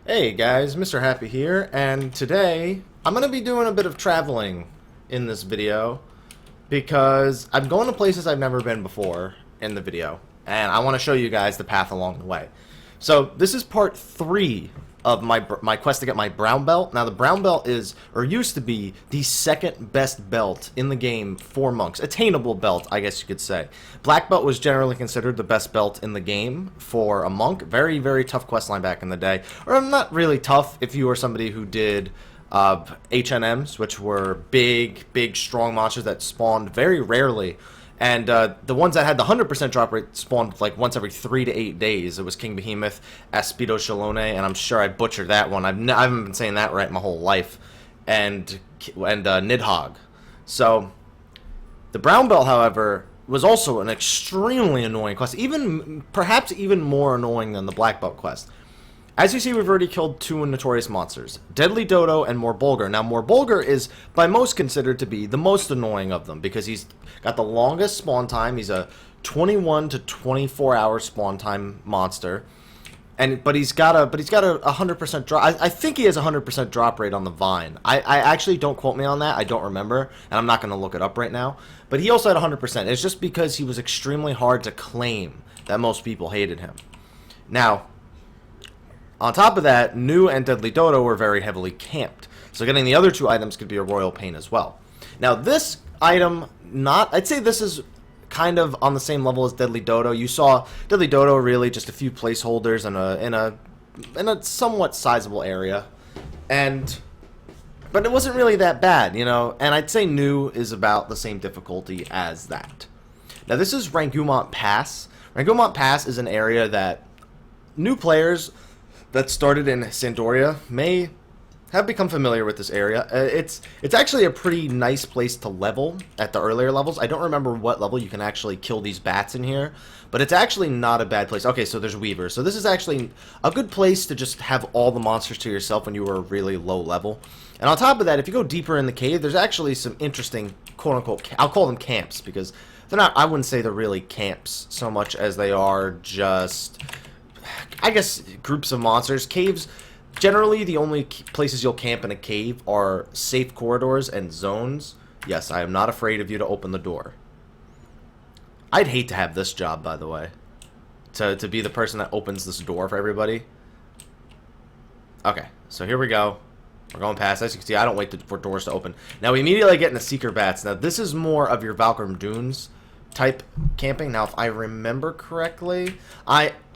Hey guys, Mr. Happy here, and today I'm going to be doing a bit of traveling in this video because I'm going to places I've never been before in the video, and I want to show you guys the path along the way. So this is part 3 of my quest to get my brown belt. Now the brown belt is, or used to be, the second best belt in the game for monks. Attainable belt, I guess you could say. Black belt was generally considered the best belt in the game for a monk. Very, very tough questline back in the day. Or not really tough if you were somebody who did HNMs, which were big, strong monsters that spawned very rarely. And the ones that had the 100% drop rate spawned like once every 3 to 8 days. It was King Behemoth, Aspido Shalone, and I'm sure I butchered that one. I haven't been saying that right my whole life. And Nidhogg. So, the brown belt, however, was also an extremely annoying quest. Perhaps even more annoying than the black belt quest. As you see, we've already killed 2 notorious monsters, Deadly Dodo and Morbulgur. Now, Morbulgur is, by most, considered to be the most annoying of them, because he's got the longest spawn time. He's a 21 to 24 hour spawn time monster, but he's got a 100% drop. I think he has a 100% drop rate on the Vine. I actually, don't quote me on that. I don't remember, and I'm not going to look it up right now. But he also had 100%. It's just because he was extremely hard to claim that most people hated him. Now, on top of that, New and Deadly Dodo were very heavily camped, so getting the other 2 items could be a royal pain as well. Now this item, I'd say this is kind of on the same level as Deadly Dodo. You saw Deadly Dodo really just a few placeholders in a somewhat sizable area, but it wasn't really that bad, you know. And I'd say New is about the same difficulty as that. Now this is Rangumont Pass. Rangumont Pass is an area that new players that started in Sandoria may have become familiar with this area. It's actually a pretty nice place to level at the earlier levels. I don't remember what level you can actually kill these bats in here, but it's actually not a bad place. Okay, so there's Weavers. So this is actually a good place to just have all the monsters to yourself when you were really low level. And on top of that, if you go deeper in the cave, there's actually some interesting, quote-unquote, I'll call them camps, because they're not, I wouldn't say they're really camps so much as they are just, I guess, groups of monsters. Caves, generally the only places you'll camp in a cave are safe corridors and zones. Yes, I am not afraid of you to open the door. I'd hate to have this job, by the way. To be the person that opens this door for everybody. Okay, so here we go. We're going past. As you can see, I don't wait for doors to open. Now, we immediately get into Seeker Bats. Now, this is more of your Valkyrie Dunes type camping. Now, if I remember correctly,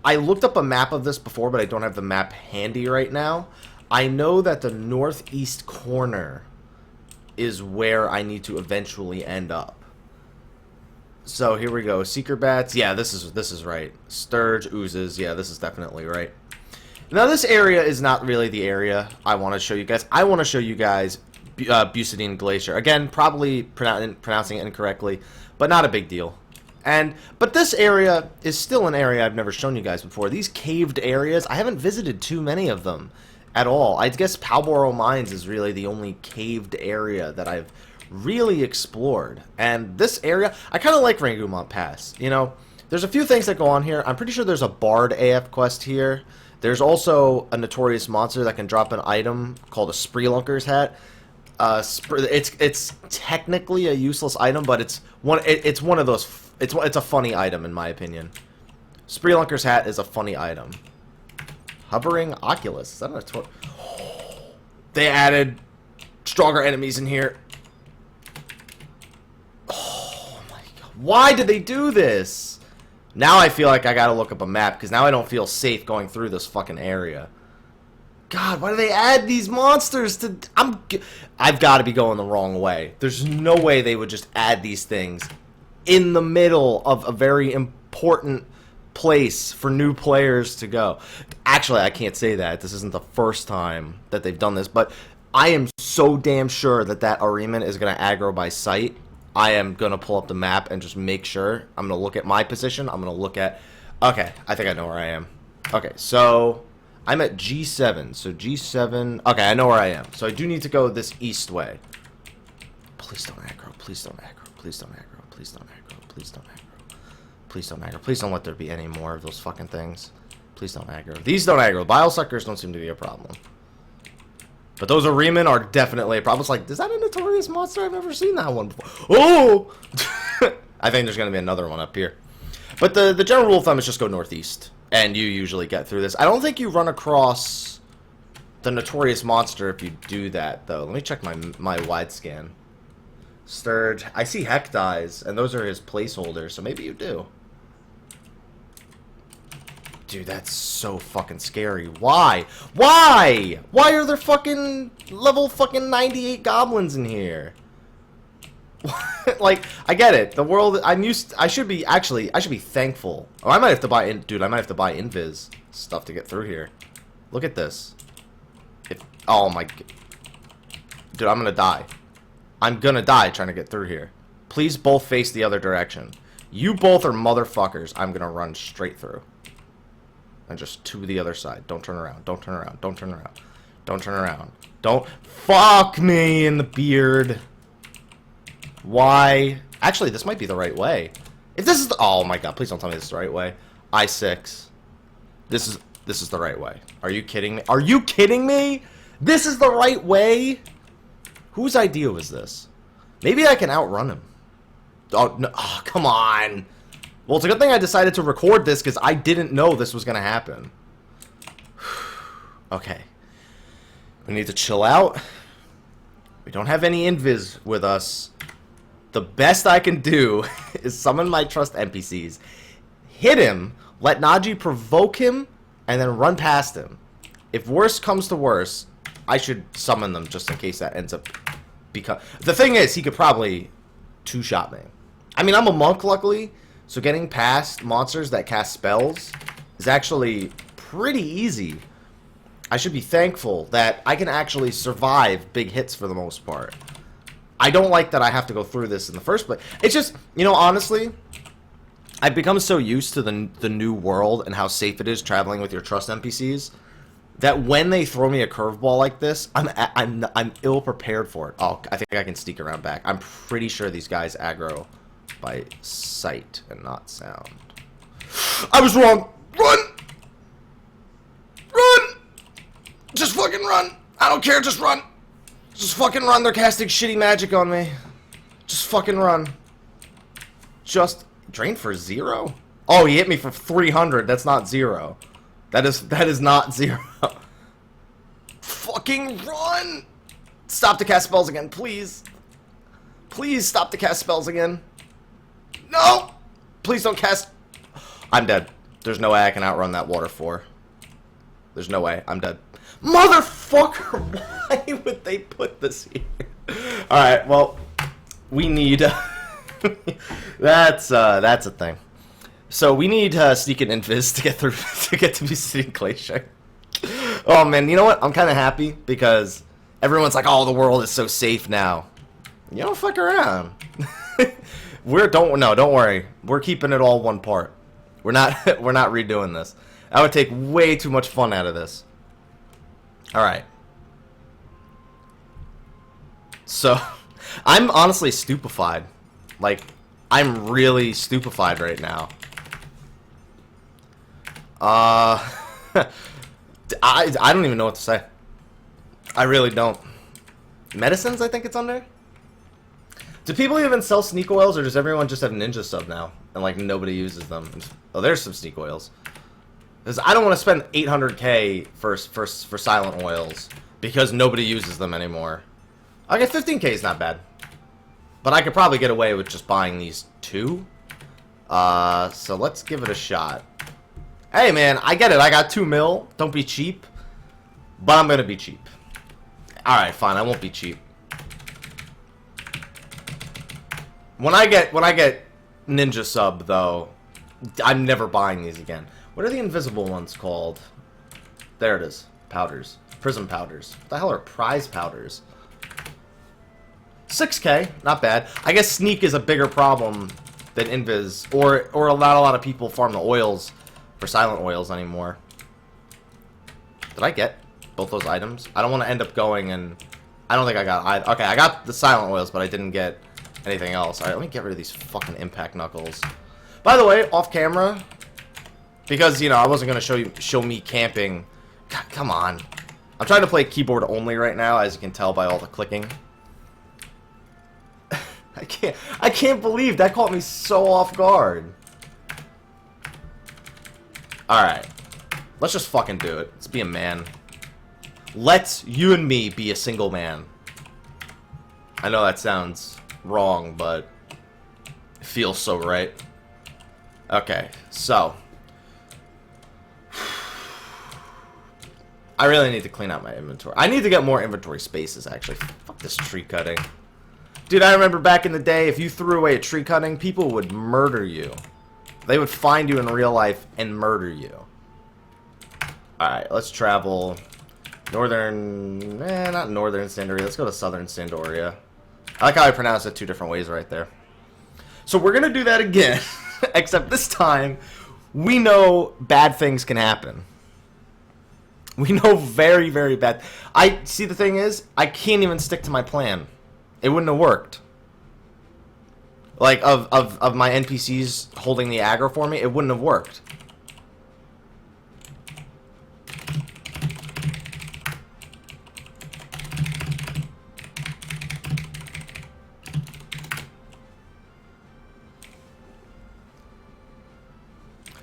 I looked up a map of this before, but I don't have the map handy right now. I know that the northeast corner is where I need to eventually end up. So here we go. Seeker Bats. Yeah, this is right. Sturge, Oozes. Yeah, this is definitely right. Now this area is not really the area I want to show you guys. I want to show you guys Bucidine Glacier. Again, probably pronouncing it incorrectly, but not a big deal. But this area is still an area I've never shown you guys before. These caved areas, I haven't visited too many of them at all. I guess Palboro Mines is really the only caved area that I've really explored. And this area, I kind of like Rangumont Pass. You know, there's a few things that go on here. I'm pretty sure there's a Bard AF quest here. There's also a notorious monster that can drop an item called a Spreelunker's Hat. It's technically a useless item, but it's one of those. It's a funny item, in my opinion. Spreelunker's Hat is a funny item. Hovering Oculus. Is that a They added stronger enemies in here. Oh my god. Why did they do this? Now I feel like I gotta look up a map, because now I don't feel safe going through this fucking area. God, why do they add these monsters to... I've got to be going the wrong way. There's no way they would just add these things in the middle of a very important place for new players to go. Actually, I can't say that. This isn't the first time that they've done this, but I am so damn sure that Ahriman is going to aggro by sight. I am going to pull up the map and just make sure. I'm going to look at my position. I'm going to look at... Okay, I think I know where I am. Okay, so I'm at G7. So G7... Okay, I know where I am. So I do need to go this east way. Please don't aggro. Please don't aggro. Please don't aggro. Please don't aggro. Please don't aggro. Please don't aggro. Please don't let there be any more of those fucking things. Please don't aggro. These don't aggro. Bile suckers don't seem to be a problem. But those Ariman are definitely a problem. It's like, is that a notorious monster? I've never seen that one before. Oh! I think there's going to be another one up here. But the general rule of thumb is just go northeast. And you usually get through this. I don't think you run across the notorious monster if you do that, though. Let me check my wide scan. Sturge. I see Hecdies, and those are his placeholders, so maybe you do. Dude, that's so fucking scary. Why? Why? Why are there fucking level fucking 98 goblins in here? Like, I get it. The world I should be thankful. Oh, I might have to buy I might have to buy invis stuff to get through here. Look at this. Oh my, dude, I'm gonna die. I'm gonna die trying to get through here. Please both face the other direction. You both are motherfuckers. I'm gonna run straight through. And just to the other side. Don't turn around. Don't turn around. Don't turn around. Don't turn around. Don't fuck me in the beard. Why? Actually, this might be the right way. If this is the, oh my god, please don't tell me this is the right way. I6. This is the right way. Are you kidding me? Are you kidding me? This is the right way? Whose idea was this? Maybe I can outrun him. Oh, no. Oh, come on. Well, it's a good thing I decided to record this because I didn't know this was going to happen. Okay. We need to chill out. We don't have any invis with us. The best I can do is summon my trust NPCs, hit him, let Naji provoke him, and then run past him. If worse comes to worse, I should summon them just in case that ends up the thing is, he could probably two-shot me. I mean, I'm a monk, luckily, so getting past monsters that cast spells is actually pretty easy. I should be thankful that I can actually survive big hits for the most part. I don't like that I have to go through this in the first place. It's just, you know, honestly, I've become so used to the new world and how safe it is traveling with your trust NPCs that when they throw me a curveball like this, I'm ill prepared for it. Oh, I think I can sneak around back. I'm pretty sure these guys aggro by sight and not sound. I was wrong. Run! Run! Just fucking run. I don't care. Just run. Just fucking run. They're casting shitty magic on me. Just fucking run. Just drain for 0? Oh, he hit me for 300. That's not 0. That is not 0. Fucking run! Stop to cast spells again, please. Please stop to cast spells again. No! Please don't cast. I'm dead. There's no way I can outrun that water for. There's no way. I'm dead. Motherfucker! Why would they put this here? Alright, well, we need... that's a thing. So we need sneak and invis to get through to get to be sitting Glacier. Oh man, you know what? I'm kind of happy because everyone's like, "Oh, the world is so safe now." You don't fuck around. Don't worry. We're keeping it all one part. We're not redoing this. That would take way too much fun out of this. All right. So, I'm honestly stupefied. Like, I'm really stupefied right now. I don't even know what to say. I really don't. Medicines, I think it's under? Do people even sell sneak oils, or does everyone just have ninja sub now? And, like, nobody uses them? Oh, there's some sneak oils. Because I don't want to spend 800k for silent oils, because nobody uses them anymore. Okay, 15k is not bad. But I could probably get away with just buying these 2. So let's give it a shot. Hey man, I get it. I got 2 mil. Don't be cheap. But I'm gonna be cheap. Alright, fine. I won't be cheap. When I get ninja sub though, I'm never buying these again. What are the invisible ones called? There it is. Powders. Prism powders. What the hell are prize powders? 6k, not bad. I guess sneak is a bigger problem than invis, or not a lot of people farm the oils for silent oils anymore. Did I get both those items? I don't want to end up going and I don't think I got. Okay, I got the silent oils, but I didn't get anything else. All right, let me get rid of these fucking impact knuckles. By the way, off camera, Because, you know, I wasn't going to show me camping. God, come on. I'm trying to play keyboard only right now, as you can tell by all the clicking. I can't believe that caught me so off guard. Alright. Let's just fucking do it. Let's be a man. Let's you and me be a single man. I know that sounds wrong, but it feels so right. Okay, so I really need to clean out my inventory. I need to get more inventory spaces, actually. Fuck this tree cutting. Dude, I remember back in the day, if you threw away a tree cutting, people would murder you. They would find you in real life and murder you. Alright, let's travel northern... not northern Sandoria. Let's go to southern Sandoria. I like how I pronounced it 2 different ways right there. So we're going to do that again. Except this time, we know bad things can happen. We know very, very bad. See, the thing is, I can't even stick to my plan. It wouldn't have worked. Like, of my NPCs holding the aggro for me, it wouldn't have worked.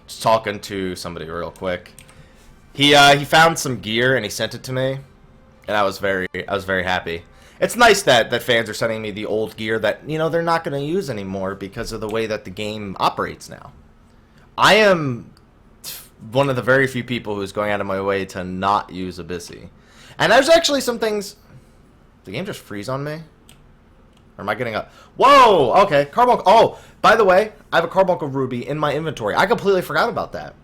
Just talking to somebody real quick. He found some gear and he sent it to me, and I was very happy. It's nice that fans are sending me the old gear that, you know, they're not going to use anymore because of the way that the game operates now. I am one of the very few people who's going out of my way to not use Abyssi. And there's actually some things... Did the game just freeze on me? Or am I getting up? Whoa! Okay, Carbuncle... Oh, by the way, I have a Carbuncle Ruby in my inventory. I completely forgot about that.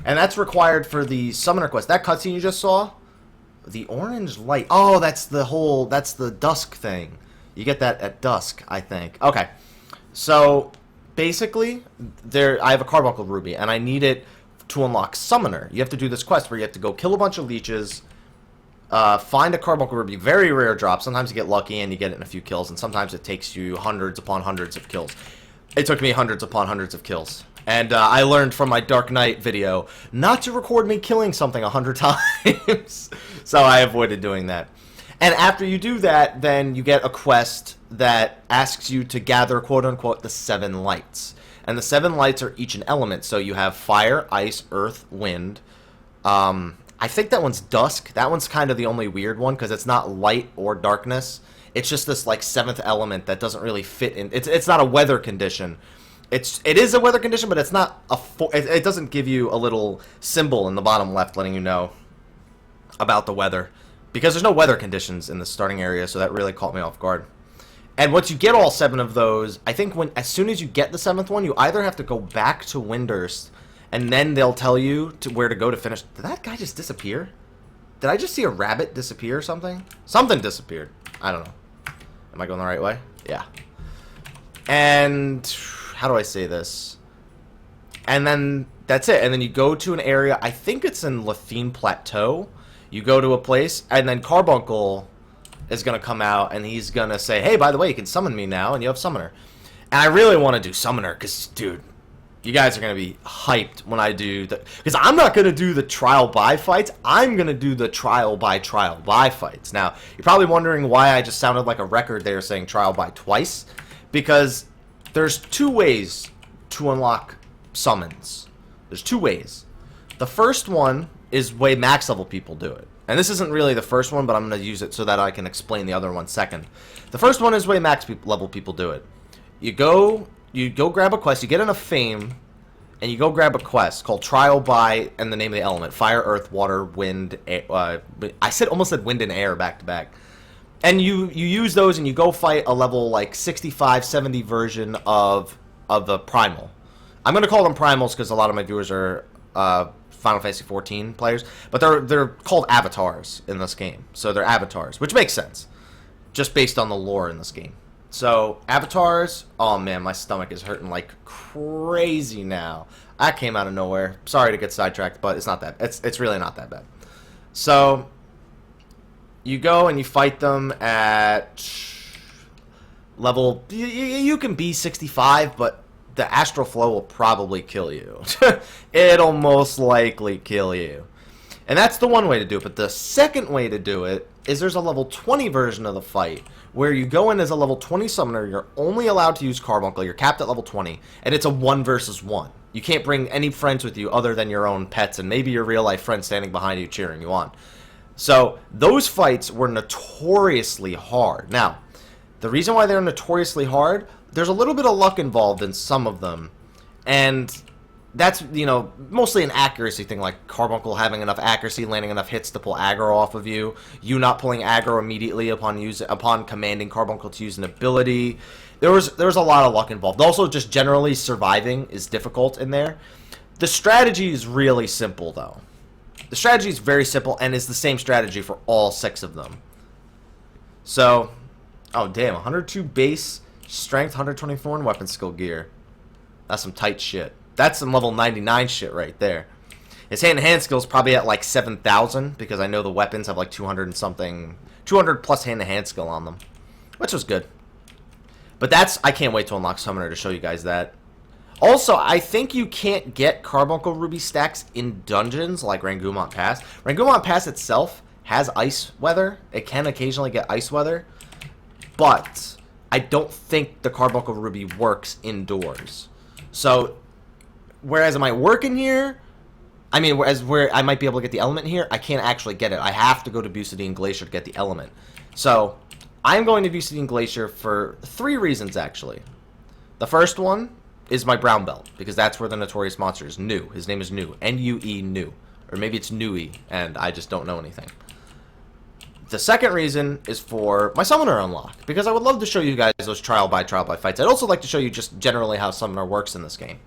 And that's required for the Summoner quest. That cutscene you just saw... The orange light. Oh, that's the dusk thing. You get that at dusk, I think. Okay. So, basically, I have a Carbuncle Ruby, and I need it to unlock Summoner. You have to do this quest where you have to go kill a bunch of leeches, find a Carbuncle Ruby, very rare drop. Sometimes you get lucky and you get it in a few kills, and sometimes it takes you hundreds upon hundreds of kills. It took me hundreds upon hundreds of kills. And I learned from my Dark Knight video not to record me killing something 100 times. So I avoided doing that. And after you do that, then you get a quest that asks you to gather, quote-unquote, the 7 lights. And the 7 lights are each an element. So you have fire, ice, earth, wind. I think that one's dusk. That one's kind of the only weird one because it's not light or darkness. It's just this, like, 7th element that doesn't really fit in. It's not a weather condition. It is a weather condition, but it's not it doesn't give you a little symbol in the bottom left letting you know about the weather, because there's no weather conditions in the starting area, so that really caught me off guard. And once you get all 7 of those, I think as soon as you get the 7th one, you either have to go back to Windurst, and then they'll tell you where to go to finish. Did that guy just disappear? Did I just see a rabbit disappear or something? Something disappeared. I don't know. Am I going the right way? Yeah. And... how do I say this? And then that's it. And then you go to an area, I think it's in Lethine Plateau. You go to a place, and then Carbuncle is going to come out, and he's going to say, hey, by the way, you can summon me now, and you have Summoner. And I really want to do Summoner, because, dude, you guys are going to be hyped when I do the... Because I'm not going to do the trial by fights. I'm going to do the trial by fights. Now, you're probably wondering why I just sounded like a record there saying trial by twice. Because... there's 2 ways to unlock summons. There's 2 ways. The first one is way max level people do it. And this isn't really the first one, but I'm going to use it so that I can explain the other one second. The first one is way max level people do it. You go grab a quest, you get enough fame, and you go grab a quest called Trial by, and the name of the element, Fire, Earth, Water, Wind, I almost said Wind and Air back to back. And you use those and you go fight a level like 65, 70 version of the Primal. I'm going to call them Primals because a lot of my viewers are Final Fantasy XIV players. But they're called avatars in this game. So they're avatars, which makes sense. Just based on the lore in this game. So, avatars, oh man, my stomach is hurting like crazy now. That came out of nowhere. Sorry to get sidetracked, but it's not that. It's really not that bad. So... you go and you fight them at level... you can be 65, but the Astral Flow will probably kill you. It'll most likely kill you. And that's the one way to do it. But the second way to do it is there's a level 20 version of the fight where you go in as a level 20 summoner. You're only allowed to use Carbuncle. You're capped at level 20. And it's a 1 versus 1. You can't bring any friends with you other than your own pets and maybe your real-life friend standing behind you cheering you on. So those fights were notoriously hard. Now, the reason why they're notoriously hard, there's a little bit of luck involved in some of them. And that's, you know, mostly an accuracy thing, like Carbuncle having enough accuracy, landing enough hits to pull aggro off of you, you not pulling aggro immediately upon commanding Carbuncle to use an ability. There was a lot of luck involved. Also, just generally surviving is difficult in there. The strategy is really simple, though. The strategy is very simple and is the same strategy for all 6 of them. So, oh damn, 102 base, strength, 124 in weapon skill gear. That's some tight shit. That's some level 99 shit right there. His hand-to-hand skill is probably at like 7,000 because I know the weapons have like 200 and something, 200 plus hand-to-hand skill on them, which was good. But that's, I can't wait to unlock Summoner to show you guys that. Also, I think you can't get Carbuncle Ruby stacks in dungeons like Rangumont Pass. Rangumont Pass itself has ice weather. It can occasionally get ice weather. But I don't think the Carbuncle Ruby works indoors. So, whereas it might work in here, I mean, whereas where I might be able to get the element here, I can't actually get it. I have to go to Bucidine Glacier to get the element. So, I'm going to Bucidine Glacier for 3 reasons, actually. The first one is my brown belt, because that's where the notorious monster is. New. His name is New. N-U-E, New. Or maybe it's Nui, and I just don't know anything. The second reason is for my Summoner unlock, because I would love to show you guys those trial by fights. I'd also like to show you just generally how Summoner works in this game.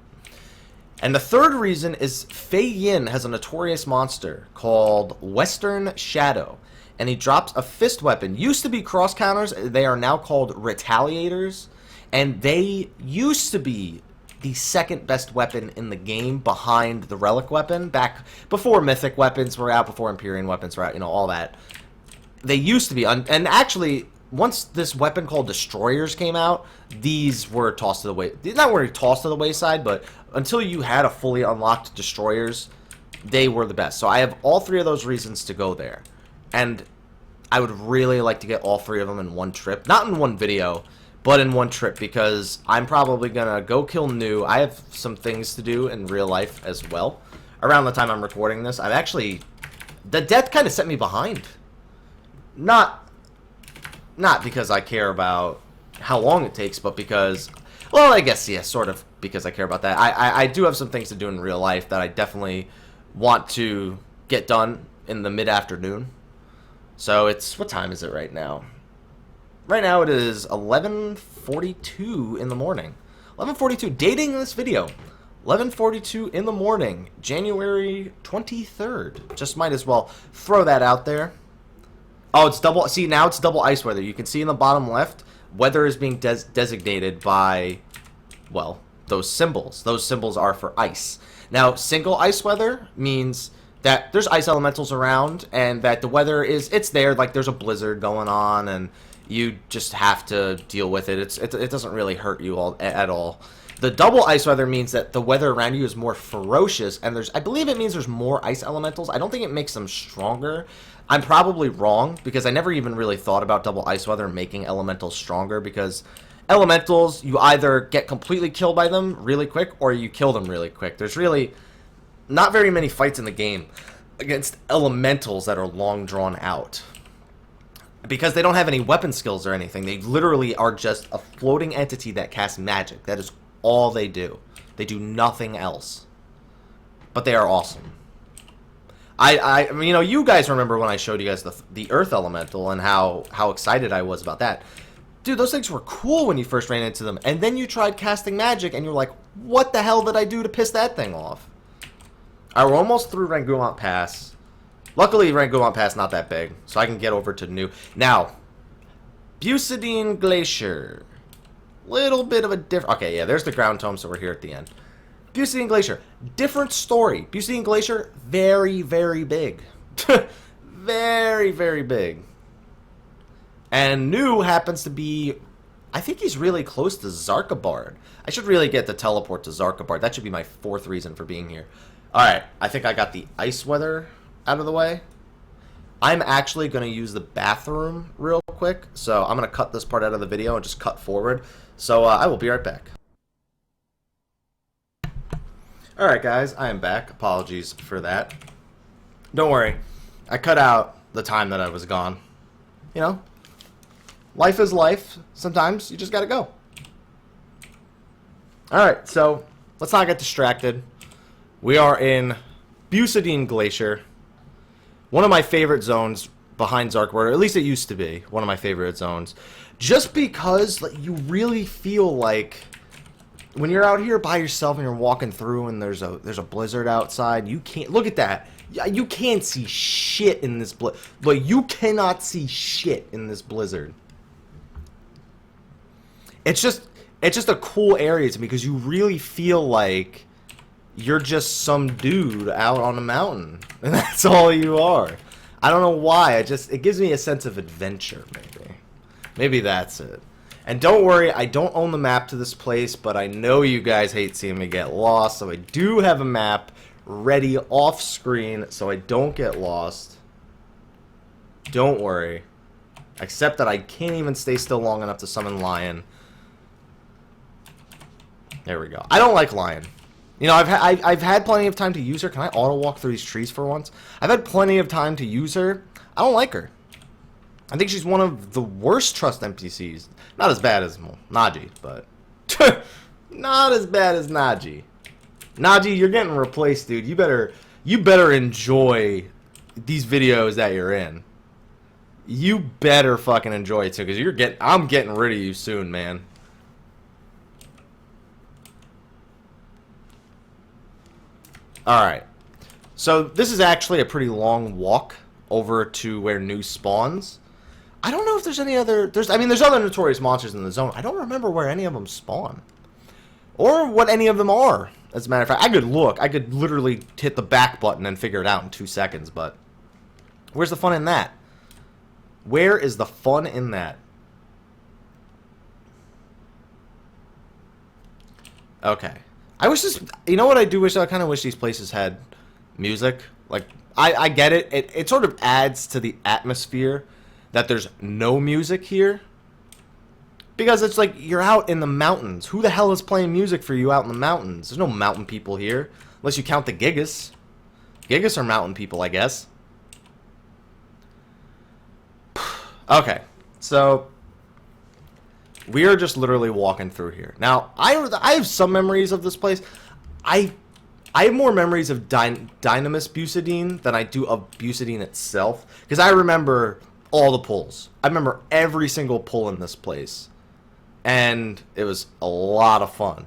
And the third reason is Fei Yin has a notorious monster called Western Shadow. And he drops a fist weapon. Used to be cross counters. They are now called retaliators. And they used to be the second best weapon in the game behind the relic weapon. Back before mythic weapons were out, before Empyrean weapons were out, you know, all that. They used to be. And actually, once this weapon called Destroyers came out, these were tossed to the way. Not really tossed to the wayside, but until you had a fully unlocked Destroyers, they were the best. So I have all 3 of those reasons to go there. And I would really like to get all 3 of them in one trip. Not in one video, but in one trip, because I'm probably going to go kill New. I have some things to do in real life as well. Around the time I'm recording this, I'm actually... The death kind of set me behind. Not because I care about how long it takes, but because... Well, I guess, yeah, sort of because I care about that. I do have some things to do in real life that I definitely want to get done in the mid-afternoon. So it's... What time is it right now? Right now it is 11:42 in the morning. 11:42, dating this video. 11:42 in the morning, January 23rd. Just might as well throw that out there. Oh, it's double... See, now it's double ice weather. You can see in the bottom left, weather is being designated by, well, those symbols. Those symbols are for ice. Now, single ice weather means that there's ice elementals around and that the weather is... It's there, like there's a blizzard going on and you just have to deal with it. It doesn't really hurt you at all. The double ice weather means that the weather around you is more ferocious, and I believe it means there's more ice elementals. I don't think it makes them stronger. I'm probably wrong, because I never even really thought about double ice weather making elementals stronger, because elementals, you either get completely killed by them really quick, or you kill them really quick. There's really not very many fights in the game against elementals that are long drawn out, because they don't have any weapon skills or anything. They literally are just a floating entity that casts magic. That is all they do. They do nothing else. But they are awesome. I mean, you know, you guys remember when I showed you guys the Earth Elemental and how excited I was about that. Dude, those things were cool when you first ran into them. And then you tried casting magic and you're like, what the hell did I do to piss that thing off? Alright, we're almost through Rangumont Pass. Luckily, Rangumont Pass not that big, so I can get over to New. Now, Bucidine Glacier. Little bit of a different... Okay, yeah, there's the ground tome, so we're here at the end. Bucidine Glacier. Different story. Bucidine Glacier, very, very big. Very, very big. And New happens to be I think he's really close to Zarkabard. I should really get the teleport to Zarkabard. That should be my 4th reason for being here. Alright, I think I got the ice weather out of the way. I'm actually going to use the bathroom real quick, so I'm going to cut this part out of the video and just cut forward. So I will be right back. Alright guys, I am back. Apologies for that. Don't worry, I cut out the time that I was gone. You know, life is life. Sometimes you just gotta go. Alright, so let's not get distracted. We are in Bucidine Glacier. One of my favorite zones behind Zarkabard, or at least it used to be one of my favorite zones. Just because like, you really feel like when you're out here by yourself and you're walking through and there's a blizzard outside, you can't look at that. You can't see shit in this but you cannot see shit in this blizzard. It's just a cool area to me because you really feel like you're just some dude out on a mountain, and that's all you are. I don't know why. It gives me a sense of adventure, maybe. Maybe that's it. And don't worry, I don't own the map to this place, but I know you guys hate seeing me get lost, so I do have a map ready off screen so I don't get lost. Don't worry. Except that I can't even stay still long enough to summon Lion. There we go. I don't like Lion. You know, I've had plenty of time to use her. Can I auto walk through these trees for once? I've had plenty of time to use her. I don't like her. I think she's one of the worst trust NPCs. Not as bad as Naji, but not as bad as Naji. Naji, you're getting replaced, dude. You better enjoy these videos that you're in. You better fucking enjoy it too, because I'm getting rid of you soon, man. Alright. So this is actually a pretty long walk over to where New spawns. I don't know if there's any other... there's other notorious monsters in the zone. I don't remember where any of them spawn. Or what any of them are. As a matter of fact, I could look. I could literally hit the back button and figure it out in 2 seconds, but... where's the fun in that? Where is the fun in that? Okay. I wish this... you know what I do wish? I kind of wish these places had music. Like, I get it. It sort of adds to the atmosphere that there's no music here. Because it's like, you're out in the mountains. Who the hell is playing music for you out in the mountains? There's no mountain people here. Unless you count the Gigas. Gigas are mountain people, I guess. Okay, so... we are just literally walking through here. Now, I have some memories of this place. I have more memories of Dynamis Bucidine than I do of Bucidine itself. Because I remember all the pulls. I remember every single pull in this place. And it was a lot of fun.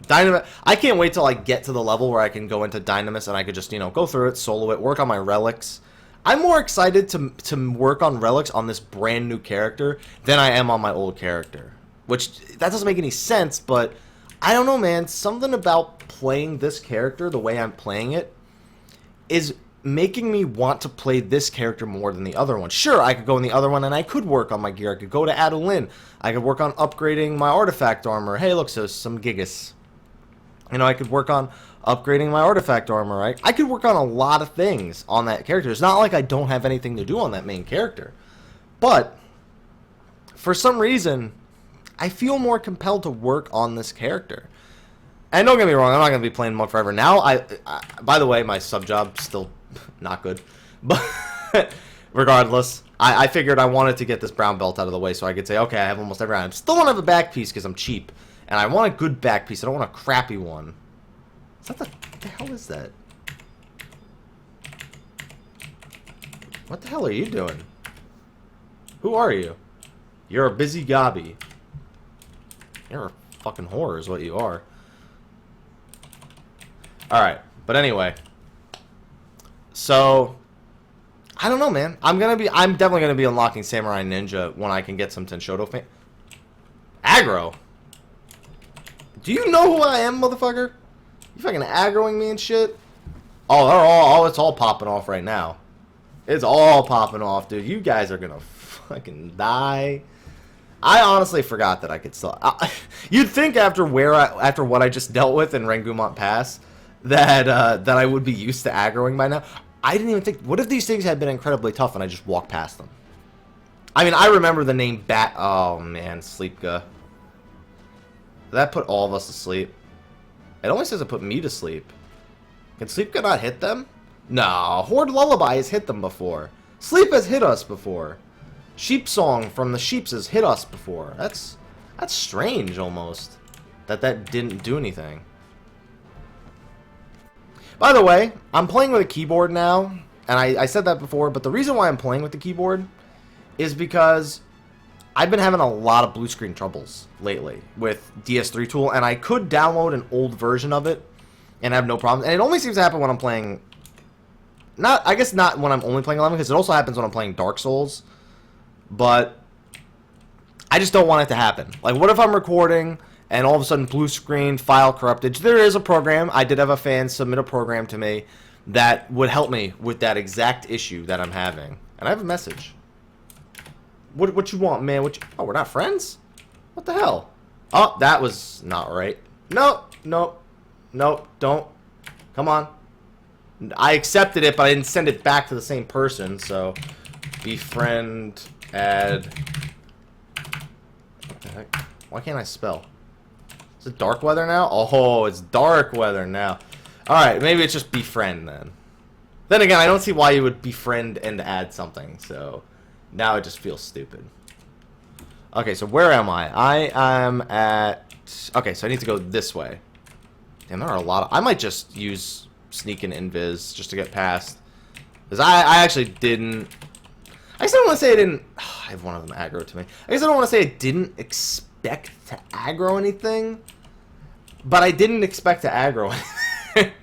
I can't wait till I get to the level where I can go into Dynamis and I could just, you know, go through it, solo it, work on my relics. I'm more excited to work on relics on this brand new character than I am on my old character. Which, that doesn't make any sense, but I don't know, man. Something about playing this character the way I'm playing it is making me want to play this character more than the other one. Sure, I could go in the other one and I could work on my gear. I could go to Adolin. I could work on upgrading my artifact armor. Hey, look, so some Gigas. You know, I could work on upgrading my artifact armor, right? I could work on a lot of things on that character. It's not like I don't have anything to do on that main character. But, for some reason, I feel more compelled to work on this character. And don't get me wrong, I'm not going to be playing Monk forever. Now, by the way, my sub job's still not good. But, regardless, I figured I wanted to get this brown belt out of the way so I could say, okay, I have almost every item. Still don't have a back piece because I'm cheap. And I want a good back piece. I don't want a crappy one. Is that what the hell is that? What the hell are you doing? Who are you? You're a busy gobby. You're a fucking whore is what you are. Alright, but anyway. So, I don't know, man. I'm definitely gonna be unlocking Samurai Ninja when I can get some Tenshoto fame. Aggro? Do you know who I am, motherfucker? You fucking aggroing me and shit? Oh, it's all popping off right now. It's all popping off, dude. You guys are gonna fucking die. I honestly forgot that I could still. You'd think after after what I just dealt with in Rangumont Pass, that that I would be used to aggroing by now. I didn't even think. What if these things had been incredibly tough and I just walked past them? I mean, I remember the name Bat. Oh man, Sleepka. That put all of us to sleep. It only says it put me to sleep. Can Sleepka not hit them? No, Horde Lullaby has hit them before. Sleep has hit us before. Sheep Song from the Sheeps has hit us before. That's strange almost. That didn't do anything. By the way, I'm playing with a keyboard now, and I said that before, but the reason why I'm playing with the keyboard is because I've been having a lot of blue screen troubles lately with DS3 Tool, and I could download an old version of it and have no problem. And it only seems to happen when I'm playing... I guess not when I'm only playing 11, because it also happens when I'm playing Dark Souls. But I just don't want it to happen. Like, what if I'm recording and all of a sudden blue screen, file corrupted? There is a program. I did have a fan submit a program to me that would help me with that exact issue that I'm having. And I have a message. What you want, man? Oh, we're not friends? What the hell? Oh, that was not right. Nope, nope, nope, don't. Come on. I accepted it, but I didn't send it back to the same person, so... Befriend... Add. What the heck? Why can't I spell? Is it dark weather now? Oh, it's dark weather now. Alright, maybe it's just befriend then. Then again, I don't see why you would befriend and add something, so now it just feels stupid. Okay, so where am I? I am at... Okay, so I need to go this way. Damn, there are a lot of... I might just use sneak and invis just to get past. Because I actually didn't... I guess I don't want to say I didn't... I have one of them aggro to me. I guess I don't want to say I didn't expect to aggro anything. But I didn't expect to aggro anything.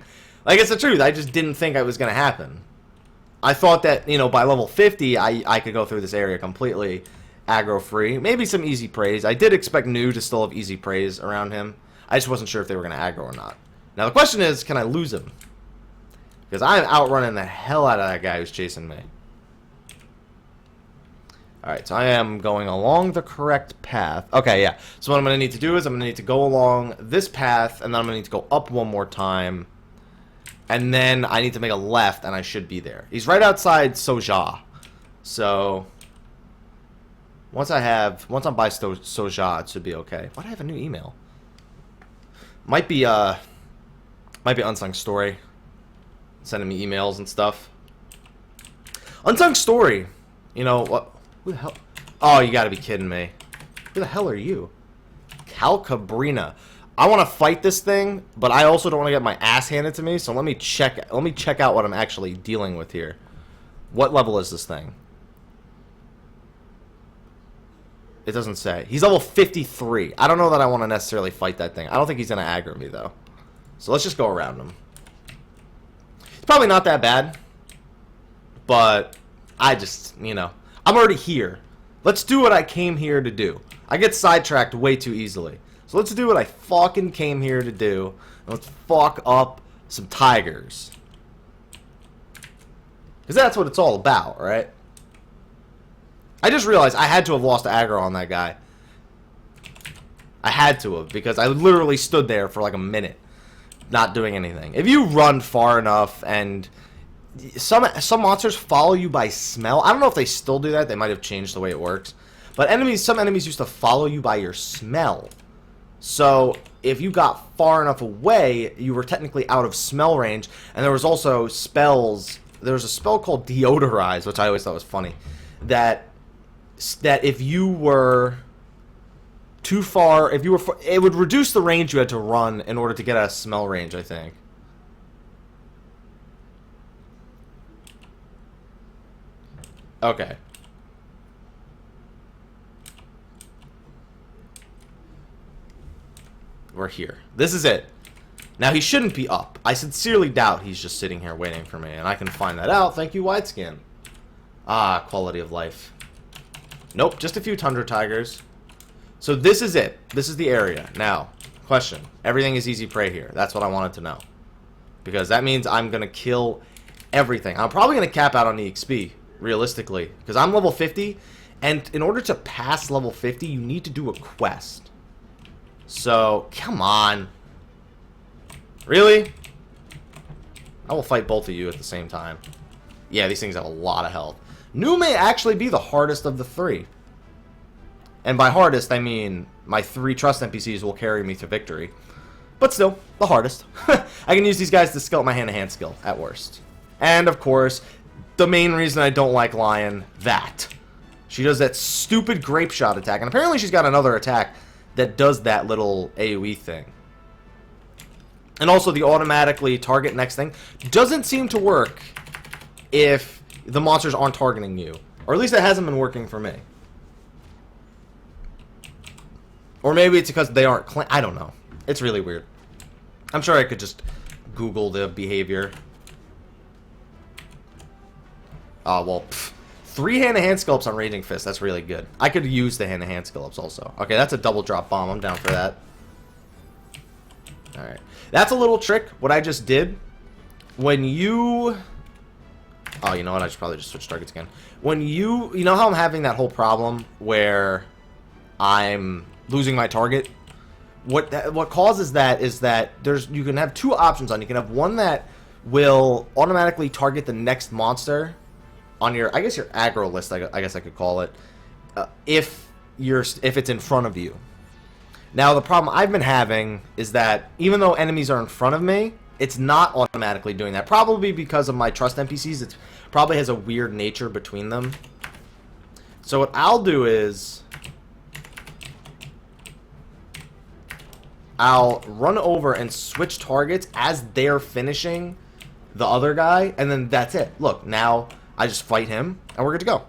Like, it's the truth. I just didn't think it was going to happen. I thought that, you know, by level 50, I could go through this area completely aggro-free. Maybe some easy praise. I did expect New to still have easy praise around him. I just wasn't sure if they were going to aggro or not. Now, the question is, can I lose him? Because I'm outrunning the hell out of that guy who's chasing me. Alright, so I am going along the correct path. Okay, yeah. So what I'm going to need to do is I'm going to need to go along this path, and then I'm going to need to go up one more time. And then I need to make a left, and I should be there. He's right outside Soja. So, once I'm by Soja, it should be okay. Why do I have a new email? Might be Unsung Story. Sending me emails and stuff. Unsung Story! You know, what? Who the hell? Oh, you gotta be kidding me. Who the hell are you? Calcabrina. I want to fight this thing, but I also don't want to get my ass handed to me, so let me check out what I'm actually dealing with here. What level is this thing? It doesn't say. He's level 53. I don't know that I want to necessarily fight that thing. I don't think he's going to aggro me, though. So let's just go around him. It's probably not that bad, but I just, you know, I'm already here. Let's do what I came here to do. I get sidetracked way too easily. So let's do what I fucking came here to do. And let's fuck up some tigers. Because that's what it's all about, right? I just realized I had to have lost aggro on that guy. I had to have, because I literally stood there for like a minute, not doing anything. If you run far enough, and some monsters follow you by smell. I don't know if they still do that. They might have changed the way it works. But some enemies used to follow you by your smell. So if you got far enough away, you were technically out of smell range. And there was also spells. There was a spell called Deodorize, which I always thought was funny. That if you were too far, it would reduce the range you had to run in order to get a smell range, I think. Okay. We're here. This is it. Now, he shouldn't be up. I sincerely doubt he's just sitting here waiting for me, and I can find that out. Thank you, Widescan. Ah, quality of life. Nope, just a few Tundra Tigers. So this is it. This is the area. Now, question. Everything is easy prey here. That's what I wanted to know. Because that means I'm going to kill everything. I'm probably going to cap out on the XP, realistically. Because I'm level 50, And in order to pass level 50, you need to do a quest. So, come on. Really? I will fight both of you at the same time. Yeah, these things have a lot of health. New may actually be the hardest of the three. And by hardest, I mean my 3 trust NPCs will carry me to victory. But still, the hardest. I can use these guys to skill up my hand-to-hand skill, at worst. And, of course, the main reason I don't like Lion, that. She does that stupid grape shot attack. And apparently she's got another attack that does that little AoE thing. And also the automatically target next thing doesn't seem to work if the monsters aren't targeting you. Or at least it hasn't been working for me. Or maybe it's because they aren't I don't know. It's really weird. I'm sure I could just Google the behavior. Oh, well, 3 hand-to-hand skill-ups on Raging Fist. That's really good. I could use the hand-to-hand skill-ups also. Okay, that's a double drop bomb. I'm down for that. Alright. That's a little trick. What I just did. When you... Oh, you know what? I should probably just switch targets again. When you... You know how I'm having that whole problem where I'm losing my target? What causes that is that you can have 2 options on. You can have one that will automatically target the next monster on your, I guess your aggro list, I guess I could call it, if it's in front of you. Now the problem I've been having is that even though enemies are in front of me, it's not automatically doing that. Probably because of my trust NPCs. It probably has a weird nature between them. So what I'll do is I'll run over and switch targets as they're finishing the other guy, and then that's it. Look, now I just fight him, and we're good to go.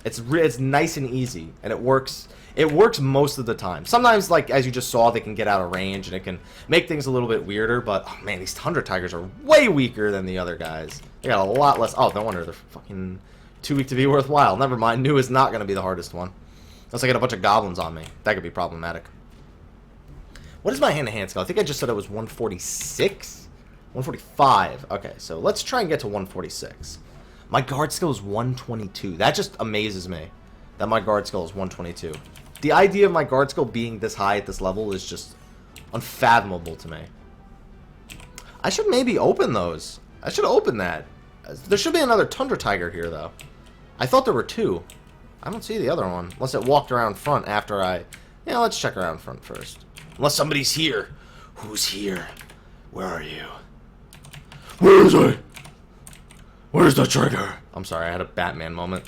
It's nice and easy, and it works. It works most of the time. Sometimes, like as you just saw, they can get out of range, and it can make things a little bit weirder. But oh man, these Tundra Tigers are way weaker than the other guys. They got a lot less. Oh, no wonder they're fucking too weak to be worthwhile. Never mind. New is not going to be the hardest one. Unless I get a bunch of goblins on me, that could be problematic. What is my hand-to-hand skill? I think I just said it was 146, 145. Okay, so let's try and get to 146. My guard skill is 122. That just amazes me that my guard skill is 122. The idea of my guard skill being this high at this level is just unfathomable to me. I should maybe open those. I should open that. There should be another Tundra Tiger here, though. I thought there were 2. I don't see the other one. Unless it walked around front after I... Yeah, let's check around front first. Unless somebody's here. Who's here? Where are you? Where is I? Where's the trigger? I'm sorry, I had a Batman moment.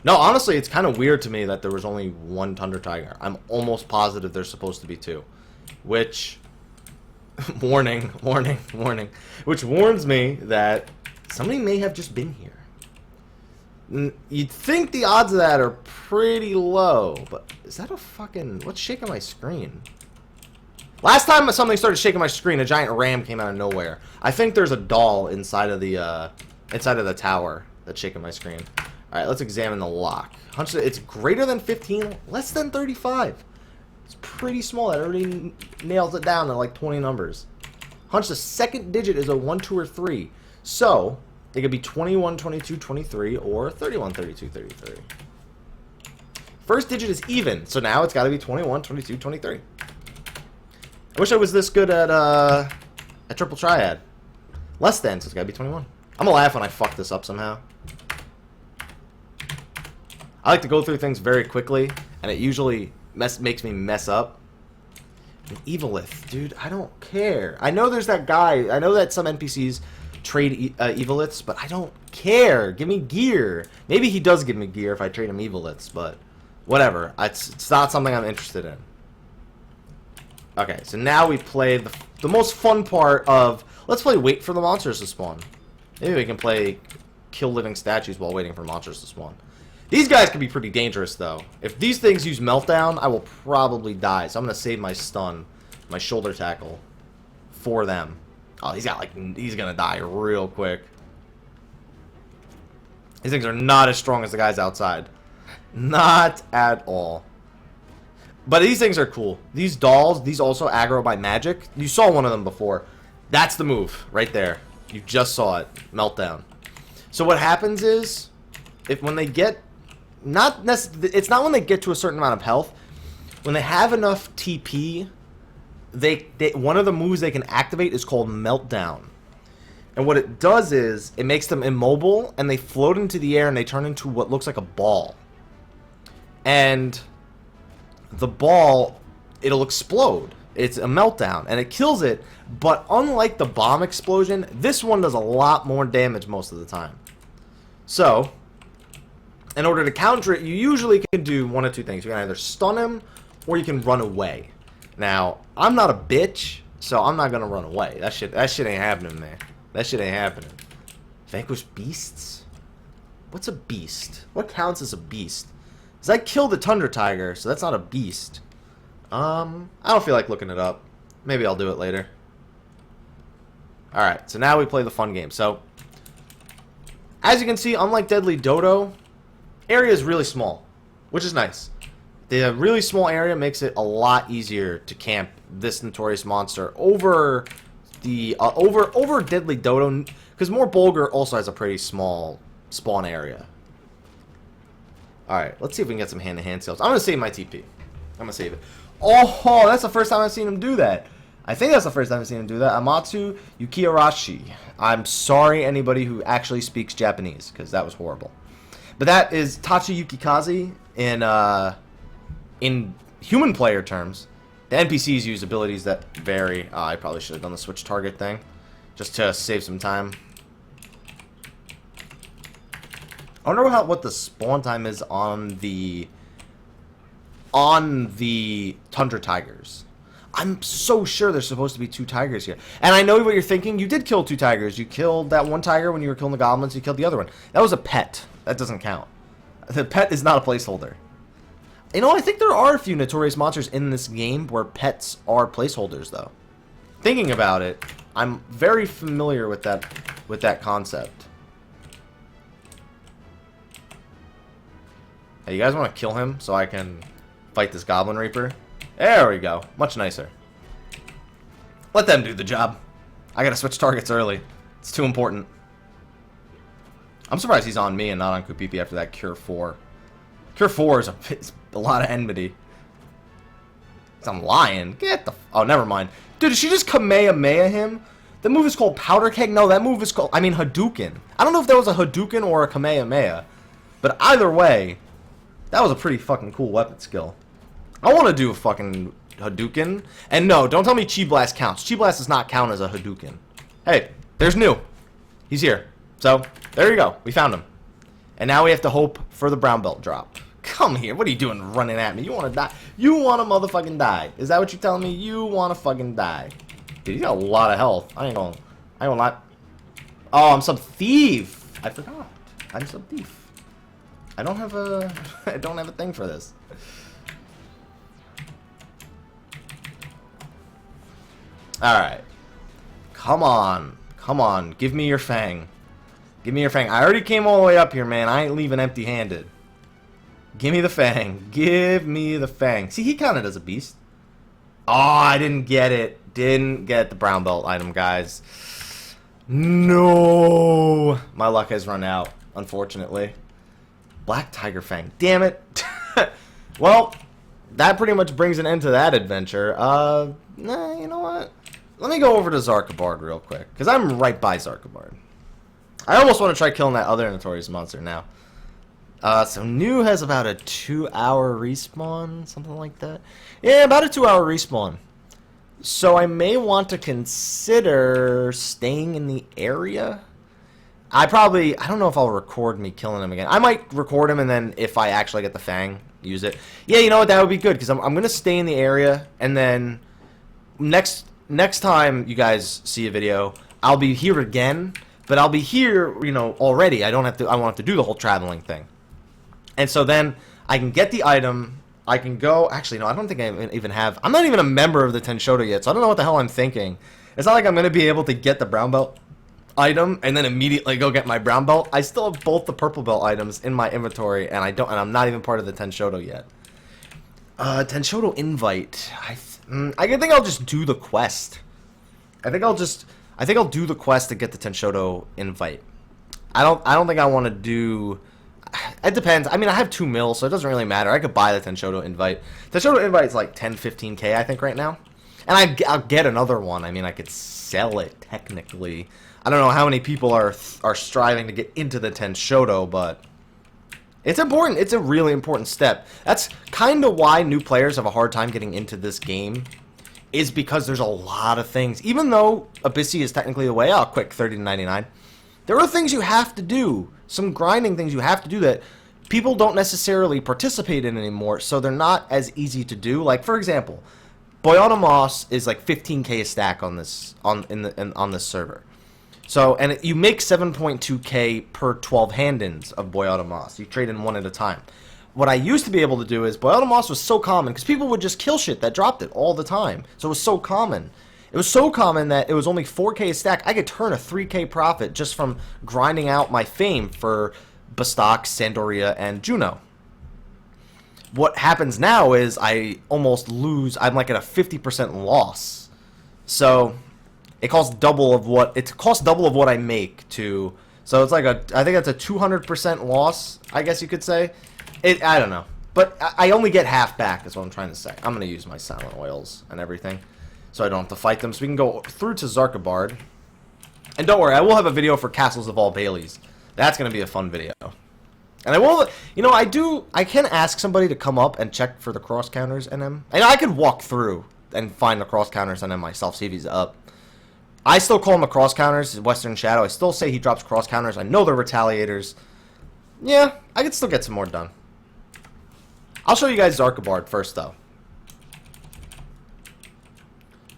No, honestly, it's kind of weird to me that there was only 1 Tundra Tiger. I'm almost positive there's supposed to be 2. Which... warning, warning, warning. Which warns me that somebody may have just been here. You'd think the odds of that are pretty low, but is that a fucking... What's shaking my screen? Last time something started shaking my screen, a giant ram came out of nowhere. I think there's a doll inside of the tower that's shaking my screen. Alright, let's examine the lock. Hunch that it's greater than 15, less than 35. It's pretty small. That already nails it down to like 20 numbers. Hunch the second digit is a 1, 2, or 3. So, it could be 21, 22, 23, or 31, 32, 33. First digit is even, so now it's got to be 21, 22, 23. I wish I was this good at Triple Triad. Less than, so it's got to be 21. I'm going to laugh when I fuck this up somehow. I like to go through things very quickly, and it usually makes me mess up. An Evilith, dude, I don't care. I know there's that guy. I know that some NPCs trade Eviliths, but I don't care. Give me gear. Maybe he does give me gear if I trade him Eviliths, but whatever. It's not something I'm interested in. Okay, so now we play the most fun part of... Let's play Wait for the Monsters to Spawn. Maybe we can play Kill Living Statues while waiting for monsters to spawn. These guys can be pretty dangerous, though. If these things use Meltdown, I will probably die. So I'm going to save my stun, my shoulder tackle, for them. Oh, he's going to die real quick. These things are not as strong as the guys outside. Not at all. But these things are cool. These dolls, these also aggro by magic. You saw one of them before. That's the move, right there. You just saw it. Meltdown. So what happens is, when they get it's not when they get to a certain amount of health. When they have enough TP, one of the moves they can activate is called Meltdown. And what it does is it makes them immobile and they float into the air and they turn into what looks like a ball. And the ball, it'll explode. It's a meltdown and it kills it, but unlike the bomb explosion, this one does a lot more damage most of the time. So, in order to counter it, you usually can do one of two things. You can either stun him or you can run away. Now, I'm not a bitch, so I'm not gonna run away. That shit ain't happening, man. That shit ain't happening. Vanquish beasts? What's a beast? What counts as a beast? Because I killed the Tundra Tiger, so that's not a beast. I don't feel like looking it up. Maybe I'll do it later. Alright, so now we play the fun game. So, as you can see, unlike Deadly Dodo, area is really small, which is nice. The really small area makes it a lot easier to camp this notorious monster over the over Deadly Dodo, because More Bulgur also has a pretty small spawn area. Alright, let's see if we can get some hand-to-hand skills. I'm going to save my TP. I'm going to save it. Oh, that's the first time I've seen him do that. I think that's the first time I've seen him do that. Amatsu Yukiarashi. I'm sorry anybody who actually speaks Japanese, because that was horrible. But that is Tachi Yukikaze in human player terms. The NPCs use abilities that vary. I probably should have done the switch target thing, just to save some time. I wonder what the spawn time is on the Tundra Tigers. I'm so sure there's supposed to be 2 tigers here. And I know what you're thinking. You did kill 2 tigers. You killed that one tiger when you were killing the goblins. You killed the other one. That was a pet. That doesn't count. The pet is not a placeholder. You know, I think there are a few notorious monsters in this game where pets are placeholders, though. Thinking about it, I'm very familiar with that concept. Hey, you guys want to kill him so I can fight this Goblin Reaper? There we go. Much nicer. Let them do the job. I gotta switch targets early. It's too important. I'm surprised he's on me and not on Kupipi after that Cure 4. Cure 4 is a lot of enmity. I'm lying. Get the... Oh, never mind. Dude, did she just Kamehameha him? The move is called Powder Keg? No, that move is called... I mean, Hadouken. I don't know if that was a Hadouken or a Kamehameha. But either way, that was a pretty fucking cool weapon skill. I want to do a fucking Hadouken. And no, don't tell me Chi Blast counts. Chi Blast does not count as a Hadouken. Hey, there's New. He's here. So, there you go. We found him. And now we have to hope for the brown belt drop. Come here. What are you doing running at me? You want to die? You want to motherfucking die. Is that what you're telling me? You want to fucking die. Dude, you got a lot of health. I ain't gonna lie. Oh, I'm some thief. I forgot. I'm some thief. I don't have a... I don't have a thing for this. Alright. Come on. Come on. Give me your fang. Give me your fang. I already came all the way up here, man. I ain't leaving empty-handed. Give me the fang. Give me the fang. See, he counted as a beast. Oh, I didn't get it. Didn't get the brown belt item, guys. No. My luck has run out, unfortunately. Black Tiger Fang. Damn it. Well, that pretty much brings an end to that adventure. Nah, you know what? Let me go over to Zarkabard real quick, because I'm right by Zarkabard. I almost want to try killing that other notorious monster now. So New has about a 2-hour respawn, something like that. Yeah, about a 2-hour respawn. So I may want to consider staying in the area. I don't know if I'll record me killing him again. I might record him, and then if I actually get the Fang, use it. Yeah, you know what? That would be good, because I'm going to stay in the area, and then next time you guys see a video, I'll be here again, but I'll be here, you know, already. I won't have to do the whole traveling thing. And so then I can get the item. I can go. Actually, no, I don't think I even have. I'm not even a member of the Tenshoto yet, so I don't know what the hell I'm thinking. It's not like I'm going to be able to get the brown belt item and then immediately go get my brown belt. I still have both the purple belt items in my inventory, and I'm not even part of the Tenshoto yet. Tenshoto invite. I think I'll just do the quest. I think I'll do the quest to get the Tenshoto invite. I don't think I want to do. It depends. I mean, I have 2 mil, so it doesn't really matter. I could buy the Tenshoto invite. Tenshoto invite is like 10, 15K, I think, right now. And I'll get another one. I mean, I could sell it, technically. I don't know how many people are striving to get into the Tenshoto, but it's important. It's a really important step. That's kind of why new players have a hard time getting into this game, is because there's a lot of things. Even though Abyssi is technically the way, quick 30 to 99. There are things you have to do, some grinding things you have to do that people don't necessarily participate in anymore, so they're not as easy to do. Like, for example, Boyana Moss is like 15K a stack on this on this server. So, and you make 7.2K per 12 hand-ins of Boyana Moss. You trade in one at a time. What I used to be able to do is, Boyana Moss was so common, because people would just kill shit that dropped it all the time. So it was so common. It was so common that it was only 4K a stack. I could turn a 3K profit just from grinding out my fame for Bastok, Sandoria, and Juno. What happens now is I almost lose. I'm like at a 50% loss. So it costs double of what I make to. So it's like I think that's a 200% loss, I guess you could say. I don't know. But I only get half back is what I'm trying to say. I'm going to use my silent oils and everything, so I don't have to fight them. So we can go through to Zarkabard. And don't worry, I will have a video for Castles of All Baileys. That's going to be a fun video. And I will, you know, I can ask somebody to come up and check for the cross counters NM. And I could walk through and find the cross counters NM myself, see if he's up. I still call him a cross counters, Western Shadow. I still say he drops cross counters. I know they're retaliators. Yeah, I could still get some more done. I'll show you guys Zarkabard first, though.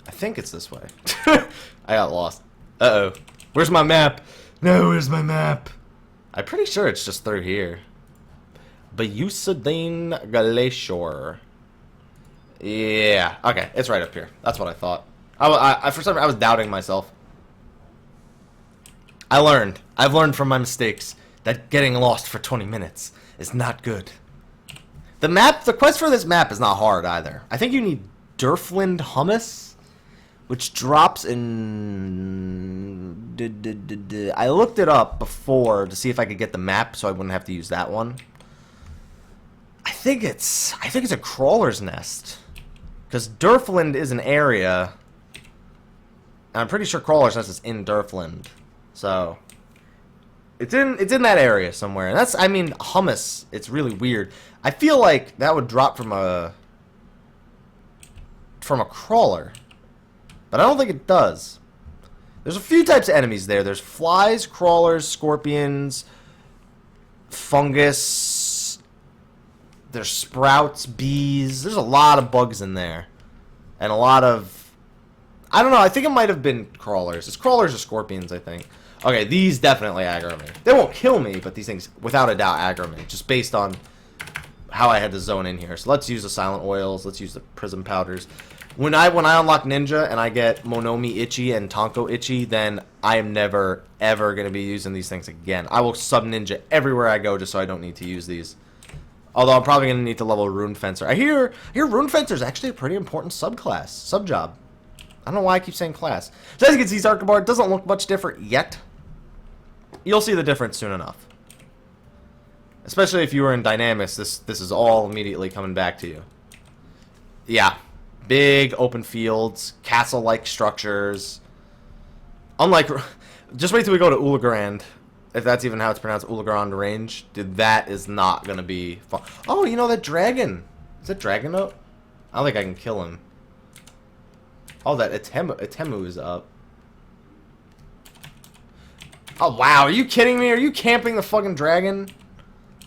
I think it's this way. I got lost. Uh-oh. Where's my map? No, where's my map? I'm pretty sure it's just through here. Bayusadine Glacier. Yeah. Okay, it's right up here. That's what I thought. For some reason, I was doubting myself. I've learned from my mistakes that getting lost for 20 minutes is not good. The quest for this map is not hard either. I think you need Durfland Hummus, which drops in. I looked it up before to see if I could get the map, so I wouldn't have to use that one. I think it's a crawler's nest, because Durfland is an area. And I'm pretty sure crawler's nest is in Durfland, so it's in that area somewhere. And that's, I mean, hummus. It's really weird. I feel like that would drop from a crawler, but I don't think it does. There's a few types of enemies there. There's flies, crawlers, scorpions, fungus. There's sprouts, bees. There's a lot of bugs in there, and a lot of, I don't know. I think it might have been crawlers. It's crawlers or scorpions, I think. Okay, these definitely aggro me. They won't kill me, but these things, without a doubt, aggro me, just based on how I had to zone in here. So let's use the silent oils. Let's use the prism powders. When I unlock Ninja and I get Monomi Itchy and Tonko Itchy, then I am never, ever going to be using these things again. I will sub Ninja everywhere I go just so I don't need to use these. Although I'm probably going to need to level Rune Fencer. I hear Rune Fencer is actually a pretty important subclass, subjob. I don't know why I keep saying class. So as you can see, Zarkabard doesn't look much different yet. You'll see the difference soon enough. Especially if you were in Dynamics, this is all immediately coming back to you. Yeah. Big open fields, castle-like structures. Unlike, just wait till we go to Ulagrand, if that's even how it's pronounced, Ulagrand Range. Dude, that is not going to be fun. Oh, you know that dragon. Is that Dragonote? I don't think I can kill him. Oh, that Atemu is up. Oh, wow. Are you kidding me? Are you camping the fucking dragon?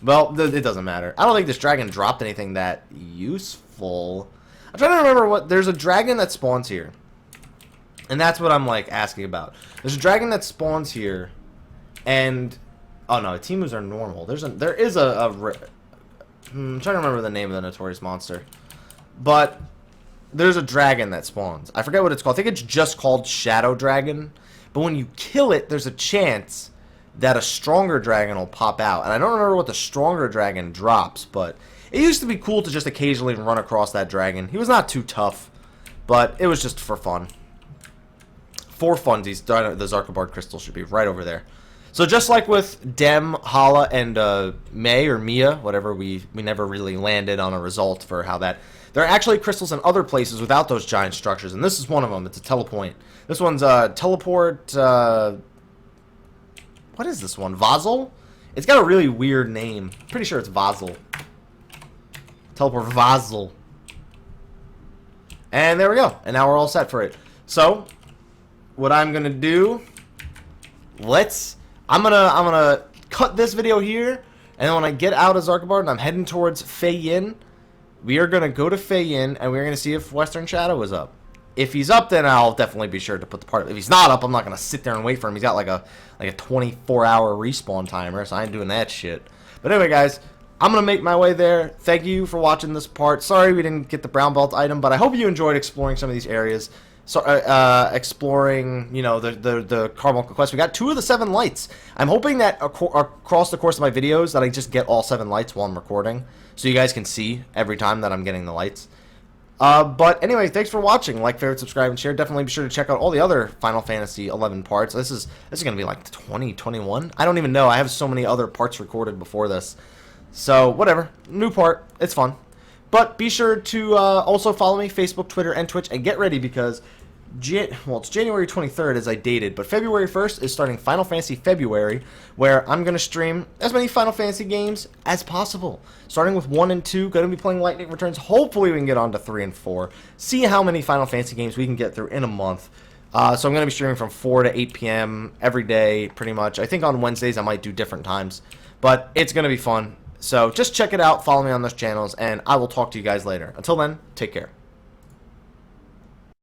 Well, it doesn't matter. I don't think this dragon dropped anything that useful. I'm trying to remember what... There's a dragon that spawns here. And that's what I'm, like, asking about. There's a dragon that spawns here. And... Oh, no. Temus are normal. There is a I'm trying to remember the name of the notorious monster. But... There's a dragon that spawns. I forget what it's called. I think it's just called Shadow Dragon. But when you kill it, there's a chance that a stronger dragon will pop out. And I don't remember what the stronger dragon drops, but it used to be cool to just occasionally run across that dragon. He was not too tough, but it was just for fun. For funsies, the Zarkabard crystal should be right over there. So just like with Dem, Hala, and May or Mia, whatever, we never really landed on a result for how that... There are actually crystals in other places without those giant structures, and this is one of them. It's a telepoint. This one's teleport... what is this one? Vazel? It's got a really weird name. Pretty sure it's Vazel. Teleport Vazel. And there we go. And now we're all set for it. So, what I'm going to do... I'm gonna cut this video here, and then when I get out of Zarkabard and I'm heading towards Fei Yin, we are gonna go to Fei Yin and we're gonna see if Western Shadow is up. If he's up, then I'll definitely be sure to put the part. If he's not up, I'm not gonna sit there and wait for him. He's got like a 24-hour respawn timer, so I ain't doing that shit. But anyway, guys, I'm gonna make my way there. Thank you for watching this part. Sorry we didn't get the brown belt item, but I hope you enjoyed exploring some of these areas. So, exploring, you know, the Carbuncle quest. We got 2 of the 7 lights. I'm hoping that across the course of my videos that I just get all 7 lights while I'm recording, so you guys can see every time that I'm getting the lights. But anyway, thanks for watching. Like, favorite, subscribe, and share. Definitely be sure to check out all the other Final Fantasy 11 parts. This is gonna be like 20, 21. I don't even know. I have so many other parts recorded before this. So whatever, new part. It's fun. But be sure to also follow me, Facebook, Twitter, and Twitch, and get ready because, it's January 23rd as I dated, but February 1st is starting Final Fantasy February, where I'm going to stream as many Final Fantasy games as possible. Starting with 1 and 2, going to be playing Lightning Returns. Hopefully we can get on to 3 and 4. See how many Final Fantasy games we can get through in a month. So I'm going to be streaming from 4 to 8 p.m. every day, pretty much. I think on Wednesdays I might do different times, but it's going to be fun. So just check it out, follow me on those channels, and I will talk to you guys later. Until then, take care.